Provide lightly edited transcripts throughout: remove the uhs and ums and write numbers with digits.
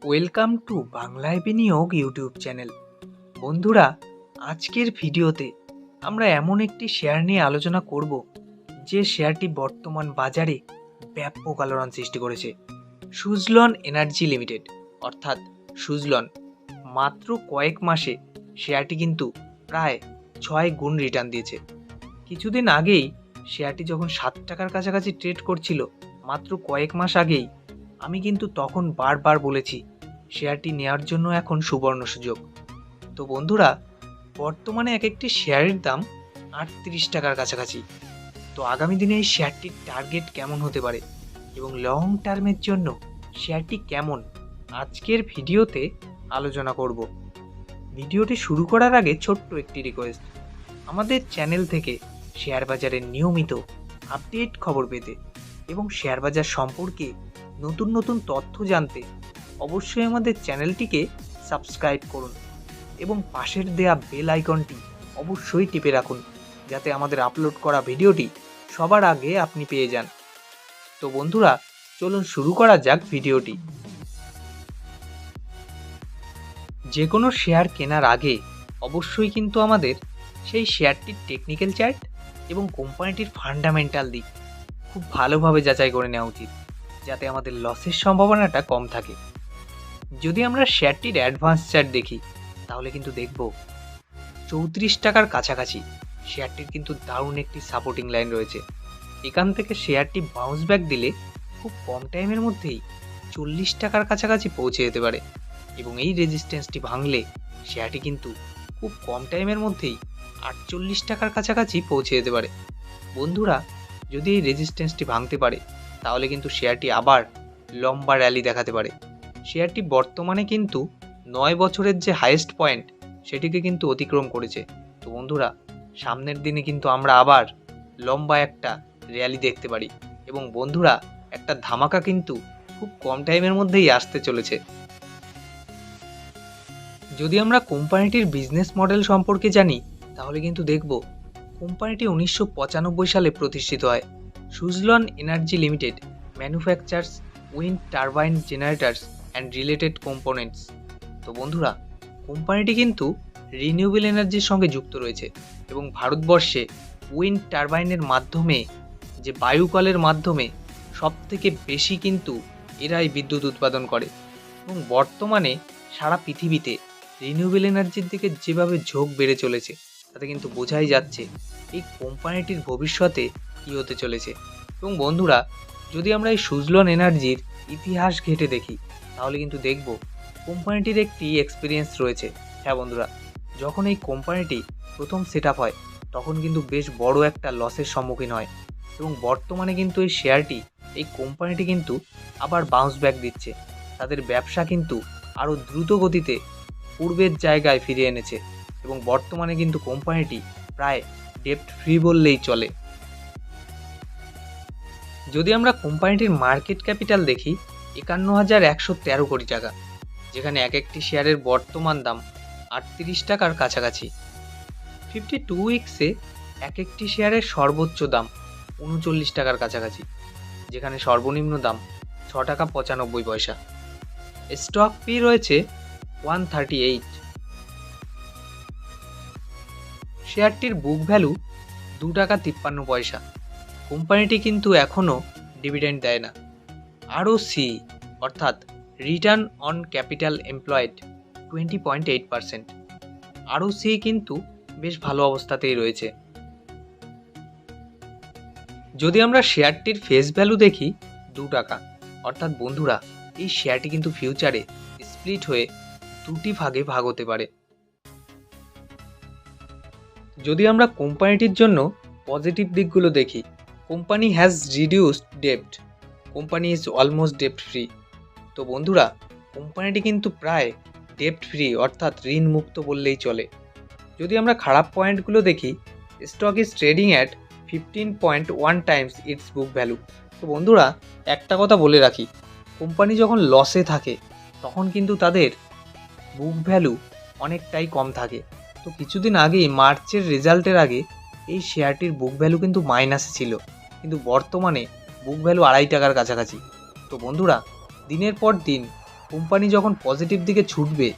Welcome to বাংলায় বিনিয়োগ YouTube channel. বন্ধুরা, আজকের ভিডিওতে আমরা এমন একটি শেয়ার নিয়ে আলোচনা করব যে শেয়ারটি বর্তমান বাজারে ব্যাপক আলোড়ন সৃষ্টি করেছে। সুজলন এনার্জি লিমিটেড অর্থাৎ সুজলন। মাত্র কয়েক মাসে শেয়ারটি কিন্তু প্রায় 6 গুণ রিটার্ন দিয়েছে। কিছুদিন আগেই শেয়ারটি যখন 7 টাকার কাছাকাছি ট্রেড করছিল, মাত্র কয়েক মাস আগেই আমি কিন্তু তখন বারবার বলেছি শেয়ারটি নেওয়ার জন্য এখন সুবর্ণ সুযোগ। তো বন্ধুরা, বর্তমানে এক একটি শেয়ারের দাম 38 টাকার কাছাকাছি। তো আগামী দিনে এই শেয়ারটির টার্গেট কেমন হতে পারে এবং লং টার্মের জন্য শেয়ারটি কেমন, আজকের ভিডিওতে আলোচনা করব। ভিডিওটি শুরু করার আগে ছোট্ট একটি রিকোয়েস্ট, আমাদের চ্যানেল থেকে শেয়ার বাজারের নিয়মিত আপডেট খবর পেতে এবং শেয়ার বাজার সম্পর্কে নতুন নতুন তথ্য জানতে অবশ্যই আমাদের চ্যানেলটিকে সাবস্ক্রাইব করুন এবং পাশের দেয়া বেল আইকনটি অবশ্যই টিপে রাখুন, যাতে আমাদের আপলোড করা ভিডিওটি সবার আগে আপনি পেয়ে যান। তো বন্ধুরা, চলুন শুরু করা যাক ভিডিওটি। যে কোনো শেয়ার কেনার আগে অবশ্যই কিন্তু আমাদের সেই শেয়ারটির টেকনিক্যাল চার্ট এবং কোম্পানিটির ফান্ডামেন্টাল দিক খুব ভালোভাবে যাচাই করে নেওয়া উচিত, যাতে আমাদের লসের সম্ভাবনাটা কম থাকে। যদি আমরা শেয়ারটির অ্যাডভান্স চার্ট দেখি, তাহলে কিন্তু দেখব 34 টাকার কাছাকাছি শেয়ারটির কিন্তু দারুণ একটি সাপোর্টিং লাইন রয়েছে। এখান থেকে শেয়ারটি বাউন্স ব্যাক দিলে খুব কম টাইমের মধ্যেই 40 টাকার কাছাকাছি পৌঁছে যেতে পারে এবং এই রেজিস্ট্যান্সটি ভাঙলে শেয়ারটি কিন্তু খুব কম টাইমের মধ্যেই 48 টাকার কাছাকাছি পৌঁছে যেতে পারে। বন্ধুরা, যদি এই রেজিস্ট্যান্সটি ভাঙতে পারে, তাহলে কিন্তু শেয়ারটি আবার লম্বা র্যালি দেখাতে পারে। শেয়ারটি বর্তমানে কিন্তু 9 বছরের যে হাইয়েস্ট পয়েন্ট, সেটিকে কিন্তু অতিক্রম করেছে। তো বন্ধুরা, সামনের দিনে কিন্তু আমরা আবার লম্বা একটা র্যালি দেখতে পারি এবং বন্ধুরা, একটা ধামাকা কিন্তু খুব কম টাইমের মধ্যেই আসতে চলেছে। যদি আমরা কোম্পানিটির বিজনেস মডেল সম্পর্কে জানি, তাহলে কিন্তু দেখব কোম্পানিটি 1995 সালে প্রতিষ্ঠিত হয়। Suzlon energy limited manufacturers wind turbine জেনারেটরস and related components. তো বন্ধুরা, কোম্পানিটি কিন্তু রিনিউয়েবল এনার্জির সঙ্গে যুক্ত রয়েছে এবং ভারতবর্ষে উইন্ড টারবাইনের মাধ্যমে, যে বায়ুকলের মাধ্যমে সবথেকে বেশি কিন্তু এরাই বিদ্যুৎ উৎপাদন করে এবং বর্তমানে সারা পৃথিবীতে রিনিউয়েবল এনার্জির দিকে যেভাবে ঝোঁক বেড়ে চলেছে, তাতে কিন্তু বোঝাই যাচ্ছে এই কোম্পানিটির ভবিষ্যতে কী হতে চলেছে। এবং বন্ধুরা, যদি আমরা এই সুজলন এনার্জির ইতিহাস ঘেঁটে দেখি, তাহলে কিন্তু দেখব কোম্পানিটির একটি এক্সপিরিয়েন্স রয়েছে। হ্যাঁ বন্ধুরা, যখন এই কোম্পানিটি প্রথম সেট আপ হয়, তখন কিন্তু বেশ বড় একটা লসের সম্মুখীন হয় এবং বর্তমানে কিন্তু এই শেয়ারটি, এই কোম্পানিটি কিন্তু আবার বাউন্স ব্যাক দিচ্ছে। তাদের ব্যবসা কিন্তু আরও দ্রুত গতিতে পূর্বের জায়গায় ফিরিয়ে এনেছে এবং বর্তমানে কিন্তু কোম্পানিটি প্রায় ডেপ্ট ফ্রি বললেই চলে। যদি আমরা কোম্পানিটির মার্কেট ক্যাপিটাল দেখি, 51,113 কোটি টাকা, যেখানে এক একটি শেয়ারের বর্তমান দাম 38 টাকার কাছাকাছি। 52 উইক্সে এক একটি শেয়ারের সর্বোচ্চ দাম 39 টাকার কাছাকাছি, যেখানে সর্বনিম্ন দাম 6 টাকা 95 পয়সা। স্টক পি রয়েছে 138। শেয়ারটির বুক ভ্যালু 2 টাকা 53 পয়সা। কোম্পানিটি কিন্তু এখনও ডিভিডেন্ড দেয় না। আরওসি অর্থাৎ return on capital employed 20.8%। ROC কিন্তু বেশ ভালো অবস্থাতেই রয়েছে। যদি আমরা শেয়ারটির ফেস ভ্যালু দেখি 2 টাকা, অর্থাৎ বন্ধুরা, এই শেয়ারটি কিন্তু ফিউচারে স্প্লিট হয়ে 2টি ভাগে ভাগ হতে পারে। যদি আমরা কোম্পানিটির জন্য পজিটিভ দিকগুলো দেখি, company has reduced ডেপ্ট, company is almost ডেপ্ট free. তো বন্ধুরা, কোম্পানিটি কিন্তু প্রায় ডেপ্ট ফ্রি অর্থাৎ ঋণ মুক্ত বললেই চলে। যদি আমরা খারাপ পয়েন্টগুলো দেখি, stock is trading at 15.1 Times it's book value. তো বন্ধুরা, একটা কথা বলে রাখি, কোম্পানি যখন লসে থাকে, তখন কিন্তু তাদের বুক ভ্যালু অনেকটাই কম থাকে। তো কিছুদিন আগেই মার্চের রেজাল্টের আগে এই শেয়ারটির বুক ভ্যালু কিন্তু মাইনাসে ছিল, কিন্তু বর্তমানে বুক ভ্যালু 2.5 টাকার কাছাকাছি। তো বন্ধুরা, দিনের পর দিন কোম্পানি যখন পজিটিভ দিকে ছুটবে,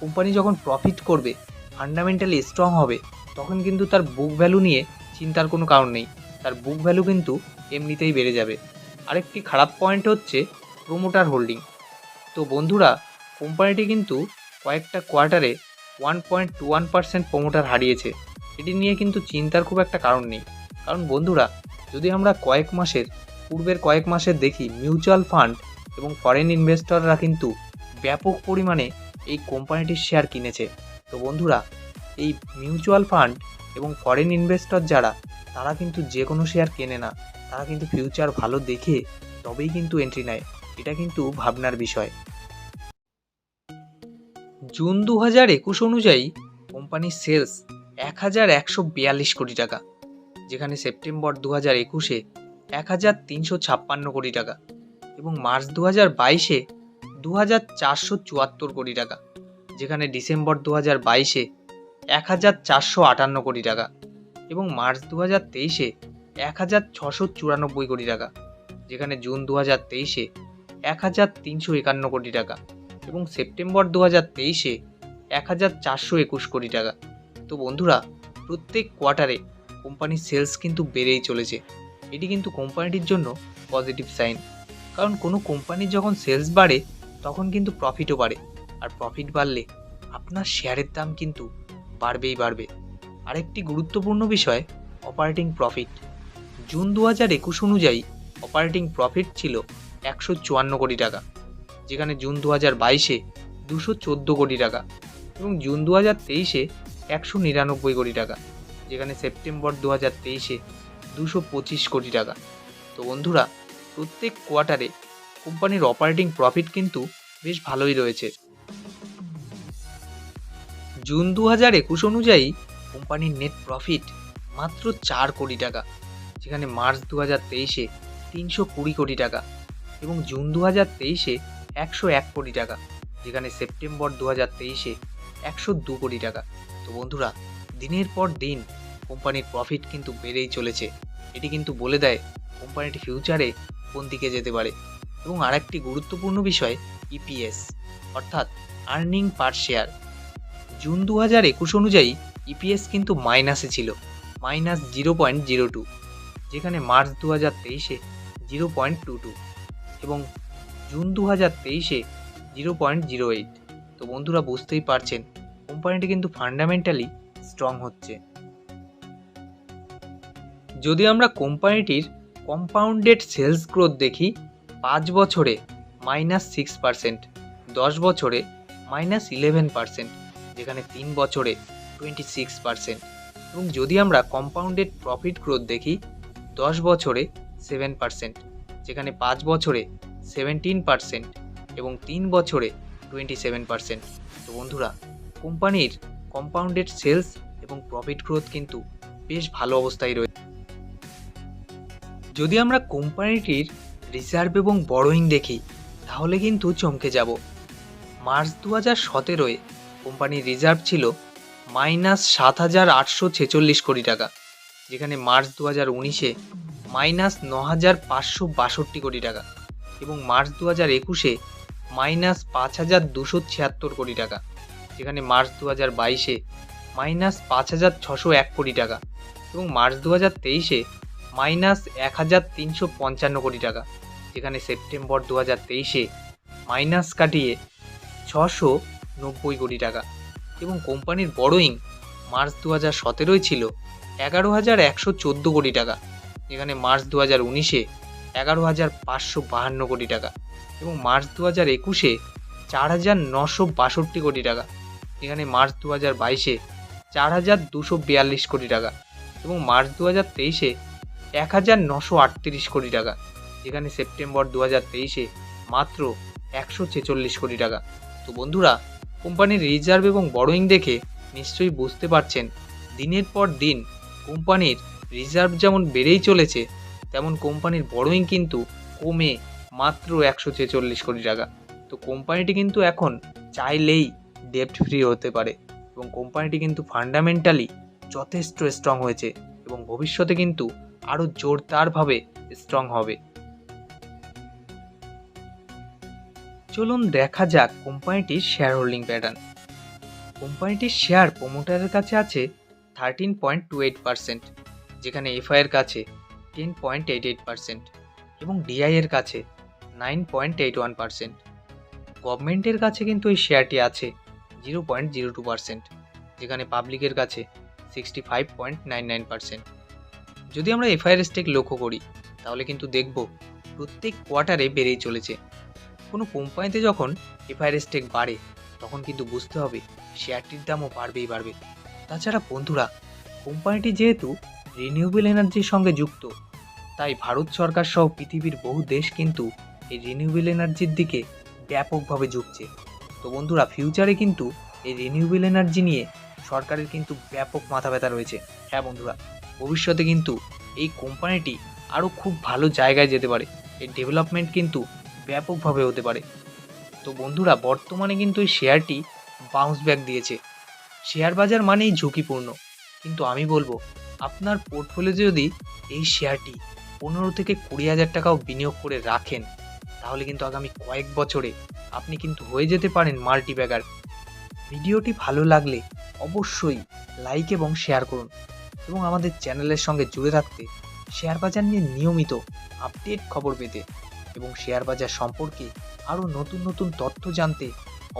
কোম্পানি যখন প্রফিট করবে, ফান্ডামেন্টালি স্ট্রং হবে, তখন কিন্তু তার বুক ভ্যালু নিয়ে চিন্তার কোনো কারণ নেই। তার বুক ভ্যালু কিন্তু এমনিতেই বেড়ে যাবে। আরেকটি খারাপ পয়েন্ট হচ্ছে প্রোমোটার হোল্ডিং। তো বন্ধুরা, কোম্পানিটি কিন্তু কয়েকটা কোয়ার্টারে 1.21% প্রোমোটার হারিয়েছে। এটি নিয়ে কিন্তু চিন্তার খুব একটা কারণ নেই। কারণ বন্ধুরা, যদি আমরা পূর্বের কয়েক মাসের দেখি, মিউচুয়াল ফান্ড এবং ফরেন ইনভেস্টররা কিন্তু ব্যাপক পরিমাণে এই কোম্পানিটির শেয়ার কিনেছে। তো বন্ধুরা, এই মিউচুয়াল ফান্ড এবং ফরেন ইনভেস্টর যারা, তারা কিন্তু যে কোনো শেয়ার কেনে না, তারা কিন্তু ফিউচার ভালো দেখে তবেই কিন্তু এন্ট্রি নেয়। এটা কিন্তু ভাবনার বিষয়। জুন 2021 অনুযায়ী কোম্পানির সেলস 1142 কোটি টাকা, যেখানে সেপ্টেম্বর 2021-এ 1356 কোটি টাকা এবং মার্চ 2022-এ 2474 কোটি টাকা, যেখানে ডিসেম্বর 2022-এ 1458 কোটি টাকা এবং মার্চ 2023-এ 1694 কোটি টাকা, যেখানে জুন 2023-এ 1351 কোটি টাকা এবং সেপ্টেম্বর 2023-এ 1421 কোটি টাকা। তো বন্ধুরা, প্রত্যেক কোয়ার্টারে কোম্পানির সেলস কিন্তু বেড়েই চলেছে। এটি কিন্তু কোম্পানিটির জন্য পজিটিভ সাইন। কারণ কোনো কোম্পানির যখন সেলস বাড়ে, তখন কিন্তু প্রফিটও বাড়ে, আর প্রফিট বাড়লে আপনার শেয়ারের দাম কিন্তু বাড়বেই বাড়বে। আরেকটি গুরুত্বপূর্ণ বিষয় অপারেটিং প্রফিট। জুন 2021 অনুযায়ী অপারেটিং প্রফিট ছিল 154 কোটি টাকা, যেখানে জুন 2022-এ 214 কোটি টাকা এবং জুন 2023-এ 199 কোটি টাকা, যেখানে সেপ্টেম্বর 2023-এ 225 কোটি টাকা। তো বন্ধুরা, প্রত্যেক কোয়ার্টারে কোম্পানির অপারেটিং প্রফিট কিন্তু বেশ ভালোই রয়েছে। জুন 2021 অনুযায়ী কোম্পানির নেট প্রফিট মাত্র 4 কোটি টাকা, যেখানে মার্চ 2023-এ 320 কোটি টাকা এবং জুন 2023-এ 101 কোটি টাকা, যেখানে সেপ্টেম্বর 2023-এ 102 কোটি টাকা। তো বন্ধুরা, দিনের পর দিন কোম্পানির প্রফিট কিন্তু বেড়েই চলেছে। এটি কিন্তু বলে দেয় কোম্পানিটি ফিউচারে কোন দিকে যেতে পারে। এবং আরেকটি গুরুত্বপূর্ণ বিষয় ইপিএস, অর্থাৎ আর্নিং পার শেয়ার। জুন 2021 অনুযায়ী ইপিএস কিন্তু মাইনাসে ছিল, -0.02, যেখানে মার্চ 2023-এ 0.22 এবং জুন 2023-এ 0.08। তো বন্ধুরা, বুঝতেই পারছেন কোম্পানিটি কিন্তু ফান্ডামেন্টালি স্ট্রং হচ্ছে। যদি আমরা কোম্পানিটির কম্পাউন্ডেড সেলস গ্রোথ দেখি, 5 বছরে -6%, 10 বছরে -11%, যেখানে 3 বছরে 26%। এবং যদি আমরা কম্পাউন্ডেড প্রফিট গ্রোথ দেখি, 10 বছরে 7%, যেখানে 5 বছরে 17% এবং 3 বছরে 27%। তো বন্ধুরা, কোম্পানির কম্পাউন্ডেড সেলস এবং প্রফিট গ্রোথ কিন্তু বেশ ভালো অবস্থায় রয়েছে। যদি আমরা কোম্পানিটির রিজার্ভ এবং বড়োইং দেখি, তাহলে কিন্তু চমকে যাব। মার্চ 2017-এ কোম্পানির রিজার্ভ ছিল -7,846 কোটি টাকা, যেখানে মার্চ 2019-এ -9,562 কোটি টাকা এবং মার্চ 2021-এ -5,276 কোটি টাকা, যেখানে মার্চ 2022-এ -5,601 কোটি টাকা এবং মার্চ 2023-এ -1,355 কোটি টাকা, যেখানে সেপ্টেম্বর 2023-এ মাইনাস কাটিয়ে 690 কোটি টাকা। এবং কোম্পানির বড়োইং মার্চ 2017-ই ছিল 11,114 কোটি টাকা, যেখানে মার্চ 2019-এ 11,552 কোটি টাকা এবং মার্চ 2021-এ 4,962 কোটি টাকা, যেখানে মার্চ 2022-এ 4,242 কোটি টাকা এবং মার্চ 2023-এ 1,938 কোটি টাকা, যেখানে সেপ্টেম্বর 2023-এ মাত্র 146 কোটি টাকা। তো বন্ধুরা, কোম্পানির রিজার্ভ এবং বড়োইং দেখে নিশ্চয়ই বুঝতে পারছেন দিনের পর দিন কোম্পানির রিজার্ভ যেমন বেড়েই চলেছে, তেমন কোম্পানির বড়োইং কিন্তু কমে মাত্র 146 কোটি টাকা। তো কোম্পানিটি কিন্তু এখন চাইলেই ডেপ্ট ফ্রি হতে পারে এবং কোম্পানিটি কিন্তু ফান্ডামেন্টালি যথেষ্ট স্ট্রং হয়েছে এবং ভবিষ্যতে কিন্তু আরও জোরদারভাবে স্ট্রং হবে। চলুন দেখা যাক কোম্পানিটির শেয়ার হোল্ডিং প্যাটার্ন। কোম্পানিটির শেয়ার প্রমোটারের কাছে আছে 13.28%, যেখানে এফআই এর কাছে 10.88% এবং ডিআই এর কাছে 9.81%। গভর্নমেন্টের কাছে কিন্তু এই শেয়ারটি আছে 0.02%, যেখানে পাবলিকের কাছে 65.99%। যদি আমরা এফআই এর স্টেক লক্ষ্য করি তাহলে কিন্তু দেখব প্রত্যেক কোয়ার্টারে বেড়েই চলেছে। কোনো কোম্পানিতে যখন এফআই এর স্টেক বাড়ে তখন কিন্তু বুঝতে হবে শেয়ারটির দামও বাড়বে। তাছাড়া বন্ধুরা, কোম্পানিটি যেহেতু রিনিউয়েবল এনার্জির সঙ্গে যুক্ত, তাই ভারত সরকার সহ পৃথিবীর বহু দেশ কিন্তু এই রিনিউয়েবল এনার্জির দিকে ব্যাপকভাবে ঝুঁকছে। তো বন্ধুরা, ফিউচারে কিন্তু এই রিনিউয়েবল এনার্জি নিয়ে সরকারের কিন্তু ব্যাপক মাথা ব্যথা রয়েছে। হ্যাঁ বন্ধুরা, ভবিষ্যতে কিন্তু এই কোম্পানিটি আরও খুব ভালো জায়গায় যেতে পারে, এর ডেভেলপমেন্ট কিন্তু ব্যাপকভাবে হতে পারে। তো বন্ধুরা, বর্তমানে কিন্তু এই শেয়ারটি বাউন্স ব্যাক দিয়েছে। শেয়ার বাজার মানেই ঝুঁকিপূর্ণ, কিন্তু আমি বলবো আপনার পোর্টফোলিওতে যদি এই শেয়ারটি 15 থেকে 20,000 টাকাও বিনিয়োগ করে রাখেন, তাহলে কিন্তু আগামী কয়েক বছরে আপনি কিন্তু হয়ে যেতে পারেন মাল্টিব্যাগার। ভিডিওটি ভালো লাগলে অবশ্যই লাইক এবং শেয়ার করুন এবং আমাদের চ্যানেলের সঙ্গে জুড়ে থাকতে, শেয়ার বাজার নিয়ে নিয়মিত আপডেট খবর পেতে এবং শেয়ার বাজার সম্পর্কে আরও নতুন তথ্য জানতে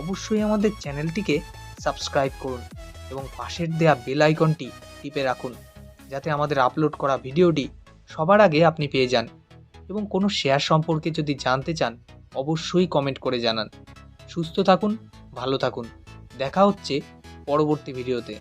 অবশ্যই আমাদের চ্যানেলটিকে সাবস্ক্রাইব করুন এবং পাশের দেয়া বেল আইকনটি টিপে রাখুন, যাতে আমাদের আপলোড করা ভিডিওটি সবার আগে আপনি পেয়ে যান। এবং কোনো শেয়ার সম্পর্কে যদি জানতে চান অবশ্যই কমেন্ট করে জানান। সুস্থ থাকুন, ভালো থাকুন, দেখা হচ্ছে পরবর্তী ভিডিওতে।